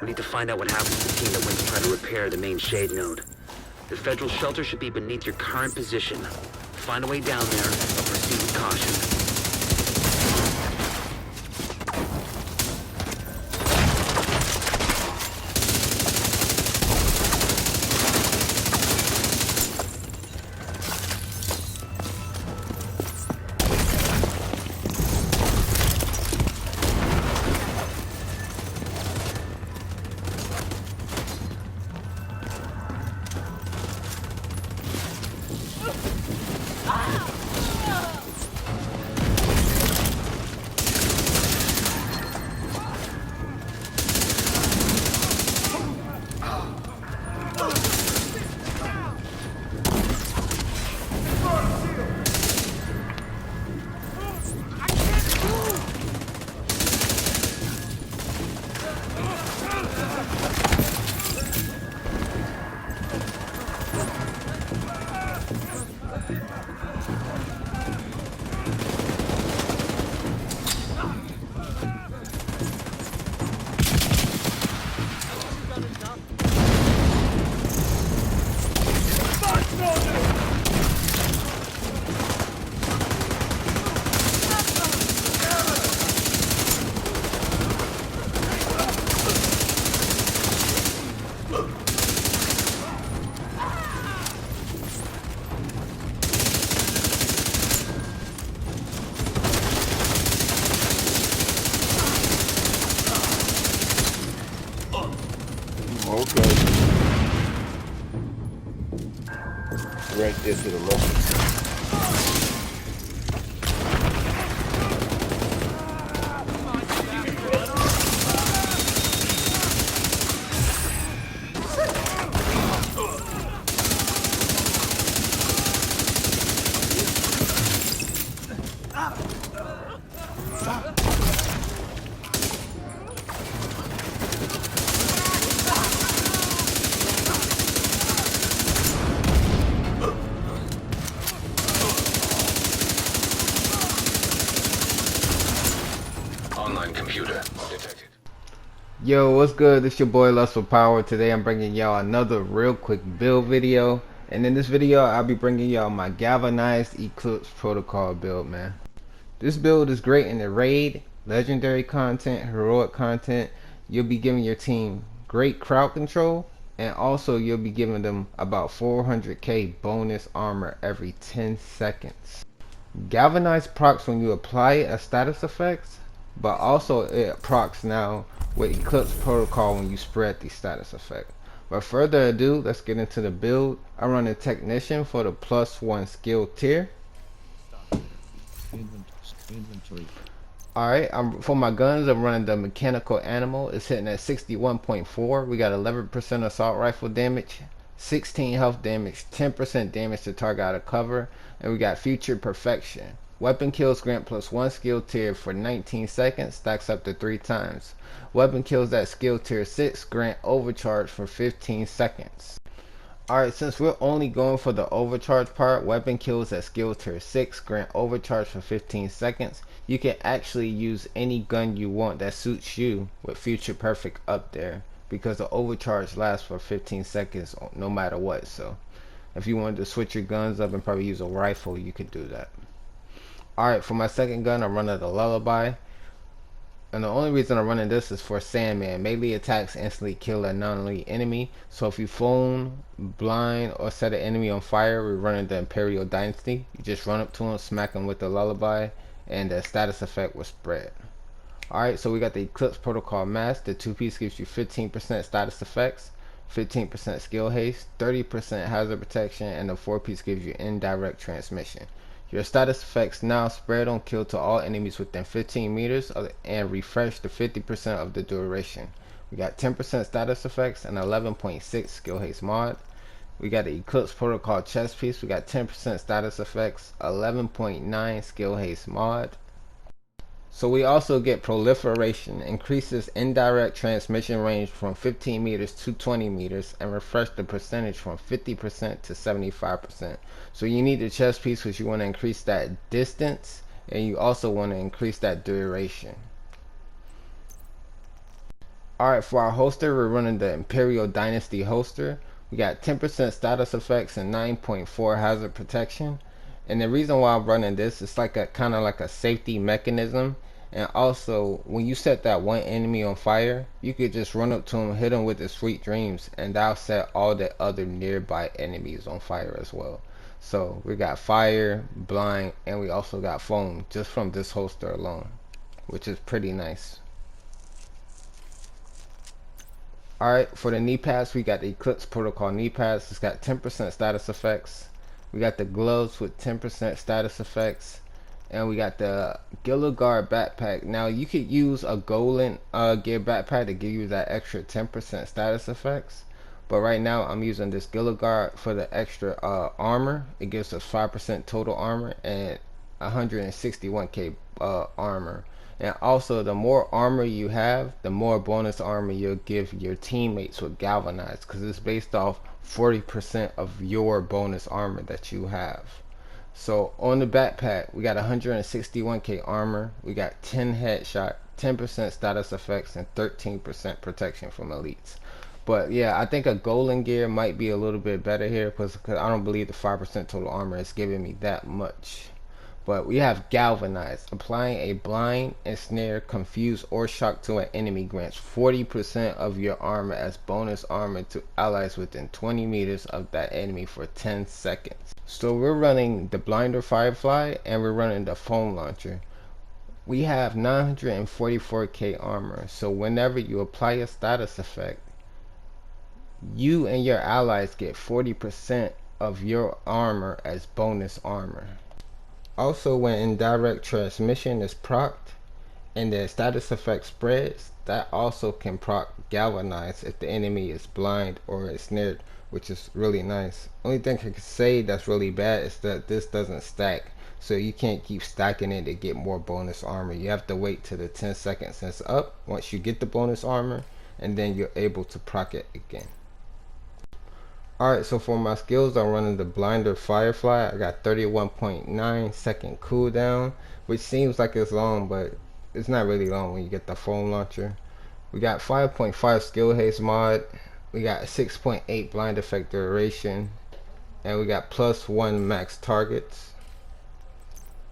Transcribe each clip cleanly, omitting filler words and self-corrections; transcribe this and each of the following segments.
We need to find out what happened to the team that went to try to repair the main shade node. The federal shelter should be beneath your current position. Find a way down there, but proceed with caution. Okay. Rank this with a low. Computer detected. Yo, what's good? It's your boy Lust for Power. Today I'm bringing y'all another real quick build video, and in this video I'll be bringing y'all my galvanized Eclipse Protocol build, man. This build is great in the raid, legendary content, heroic content. You'll be giving your team great crowd control, and also you'll be giving them about 400k bonus armor every 10 seconds. Galvanized procs when you apply it as status effects, but also it procs now with Eclipse Protocol when you spread the status effect. But further ado, let's get into the build. I run a Technician for the +1 skill tier. Inventory. Alright, for my guns I'm running the Mechanical Animal. It's hitting at 61.4. We got 11% assault rifle damage, 16 health damage, 10% damage to target out of cover, and we got Future Perfection. Weapon kills grant +1 skill tier for 19 seconds, stacks up to 3 times. Weapon kills at skill tier 6 grant overcharge for 15 seconds. Alright, since we're only going for the overcharge part, weapon kills at skill tier 6 grant overcharge for 15 seconds. You can actually use any gun you want that suits you with Future Perfect up there, because the overcharge lasts for 15 seconds no matter what. So if you wanted to switch your guns up and probably use a rifle, you could do that. Alright, for my second gun I'm running the Lullaby, and the only reason I'm running this is for Sandman. Melee attacks instantly kill a non-elite enemy, so if you phone, blind, or set an enemy on fire, we're running the Imperial Dynasty. You just run up to him, smack him with the Lullaby, and the status effect will spread. Alright, so we got the Eclipse Protocol mask. The 2-piece gives you 15% status effects, 15% skill haste, 30% hazard protection, and the 4-piece gives you Indirect Transmission. Your status effects now spread on kill to all enemies within 15 meters and refresh to 50% of the duration. We got 10% status effects and 11.6 skill haste mod. We got the Eclipse Protocol chest piece. We got 10% status effects, 11.9 skill haste mod. So we also get Proliferation, increases indirect transmission range from 15 meters to 20 meters, and refresh the percentage from 50% to 75%. So you need the chest piece because you want to increase that distance, and you also want to increase that duration. Alright, for our holster, we're running the Imperial Dynasty holster. We got 10% status effects and 9.4 hazard protection. And the reason why I'm running this is like a kind of like a safety mechanism. And also, when you set that one enemy on fire, you could just run up to him, hit him with the sweet dreams, and that'll set all the other nearby enemies on fire as well. So we got fire, blind, and we also got foam just from this holster alone, which is pretty nice. Alright, for the knee pads, we got the Eclipse Protocol knee pads. It's got 10% status effects. We got the gloves with 10% status effects. And we got the Guard backpack. Now, you could use a golden gear backpack to give you that extra 10% status effects. But right now, I'm using this Guard for the extra armor. It gives us 5% total armor and 161k armor. And also, the more armor you have, the more bonus armor you'll give your teammates with Galvanize, because it's based off 40% of your bonus armor that you have. So on the backpack, we got 161k armor, we got 10 headshot, 10% status effects, and 13% protection from elites. But yeah, I think a golden gear might be a little bit better here, because I don't believe the 5% total armor is giving me that much. But we have Galvanize. Applying a blind, ensnare, confuse, or shock to an enemy grants 40% of your armor as bonus armor to allies within 20 meters of that enemy for 10 seconds. So we're running the Blinder Firefly and we're running the Foam Launcher. We have 944k armor, so whenever you apply a status effect, you and your allies get 40% of your armor as bonus armor. Also, when Indirect Transmission is procced and the status effect spreads, that also can proc Galvanize if the enemy is blind or ensnared, which is really nice. Only thing I can say that's really bad is that this doesn't stack, so you can't keep stacking it to get more bonus armor. You have to wait till the 10 seconds is up once you get the bonus armor, and then you're able to proc it again. Alright, so for my skills, I'm running the Blinder Firefly. I got 31.9 second cooldown, which seems like it's long, but it's not really long when you get the Foam Launcher. We got 5.5 skill haste mod. We got 6.8 blind effect duration, and we got +1 max targets.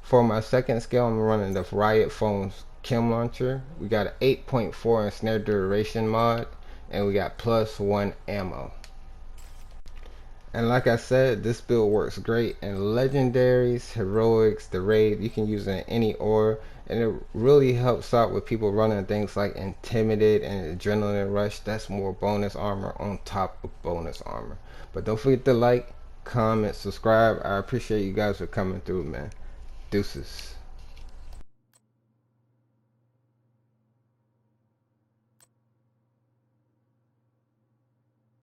For my second skill, I'm running the Riot Foam's Chem Launcher. We got an 8.4 ensnare duration mod, and we got +1 ammo. And like I said, this build works great in legendaries, heroics, the raid. You can use it in any ore, and it really helps out with people running things like Intimidate and Adrenaline Rush. That's more bonus armor on top of bonus armor. But don't forget to like, comment, subscribe. I appreciate you guys for coming through, man. Deuces.